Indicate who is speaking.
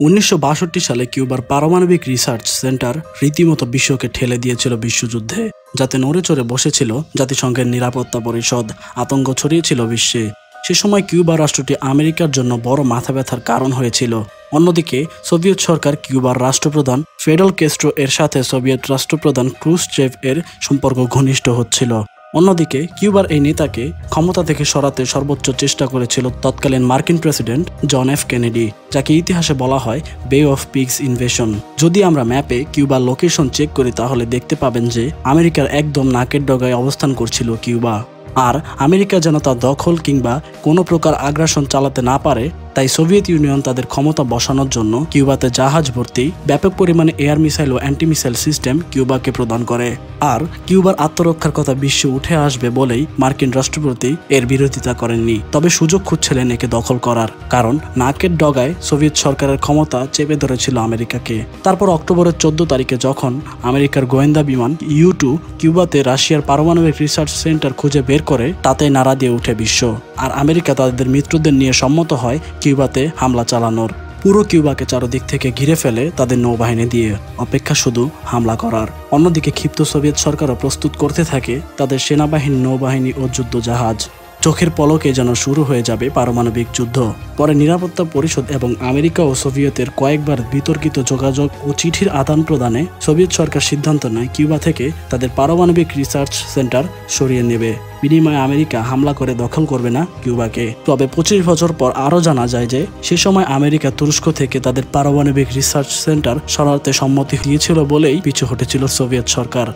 Speaker 1: 1962 সালে কিউবার পারমাণবিক research centre রীতিমতো বিশ্বকে ঠেলে দিয়েছিল বিশ্বযুদ্ধে, যাতে নড়ে চড়ে বসেছিল জাতিসংঘের নিরাপত্তা পরিষদ। আতঙ্ক ছড়িয়েছিল বিশ্বে। সে সময় কিউবা রাষ্ট্রটি আমেরিকার জন্য বড় মাথা ব্যথার কারণ হয়েছিল। অন্যদিকে সোভিয়েত সরকার কিউবার রাষ্ট্রপ্রধান ফিদেল ক্যাস্ট্রো এর সাথে সোভিয়েত রাষ্ট্রপ্রধান ক্রুশ্চেভ এর সম্পর্ক ঘনিষ্ঠ হচ্ছিল। অন্যদিকে কিউবার এই নেতাকে ক্ষমতা থেকে সরাতে সর্বোচ্চ চেষ্টা করেছিল তৎকালীন মার্কিন প্রেসিডেন্ট জন এফ কেনেডি, যাকে ইতিহাসে বলা হয় বে অফ পিগস ইনভেশন। যদি আমরা ম্যাপে কিউবার লোকেশন চেক করি তাহলে দেখতে পাবেন যে আমেরিকার একদম নাকের ডগায় অবস্থান করছিল কিউবা। আর আমেরিকা যেন তা দখল কিংবা কোনো প্রকার আগ্রাসন চালাতে না পারে, তাই সোভিয়েত ইউনিয়ন তাদের ক্ষমতা বসানোর জন্য কিউবাতে জাহাজ ভর্তি ব্যাপক পরিমাণে এয়ার মিসাইল ও অ্যান্টি মিসাইল সিস্টেম কিউবাকে প্রদান করে। আর কিউবার আত্মরক্ষার কথা বিশ্বে উঠে আসবে বলেই মার্কিন রাষ্ট্রপতি এর বিরোধিতা করেননি, তবে সুযোগ খুঁজছিলেন একে দখল করার। কারণ নাকের ডগায় সোভিয়েত সরকারের ক্ষমতা চেপে ধরেছিল আমেরিকাকে। তারপর অক্টোবরের 14 তারিখে যখন আমেরিকার গোয়েন্দা বিমান U-2 কিউবাতে রাশিয়ার পারমাণবিক রিসার্চ সেন্টার খুঁজে বের করে, তাতে নাড়া দিয়ে উঠে বিশ্ব। আর আমেরিকা তাদের মিত্রদের নিয়ে সম্মত হয় কিউবাতে হামলা চালানোর। পুরো কিউবাকে চারদিক থেকে ঘিরে ফেলে তাদের নৌবাহিনী দিয়ে, অপেক্ষা শুধু হামলা করার। অন্যদিকে ক্ষিপ্ত সোভিয়েত সরকারও প্রস্তুত করতে থাকে তাদের সেনাবাহিনী, নৌবাহিনী ও যুদ্ধ জাহাজ। চোখের পলকে যেন শুরু হয়ে যাবে পারমাণবিক যুদ্ধ। পরে নিরাপত্তা পরিষদ এবং আমেরিকা ও সোভিয়েতের কয়েকবার বিতর্কিত যোগাযোগ ও চিঠির আদান প্রদানে সোভিয়েত সরকার সিদ্ধান্ত নেয় কিউবা থেকে তাদের পারমাণবিক রিসার্চ সেন্টার সরিয়ে নেবে। বিনিময়ে আমেরিকা হামলা করে দখল করবে না কিউবাকে। তবে 25 বছর পর আরও জানা যায় যে সে সময় আমেরিকা তুরস্ক থেকে তাদের পারমাণবিক রিসার্চ সেন্টার সরাতে সম্মতি দিয়েছিল বলেই পিছু হটেছিল সোভিয়েত সরকার।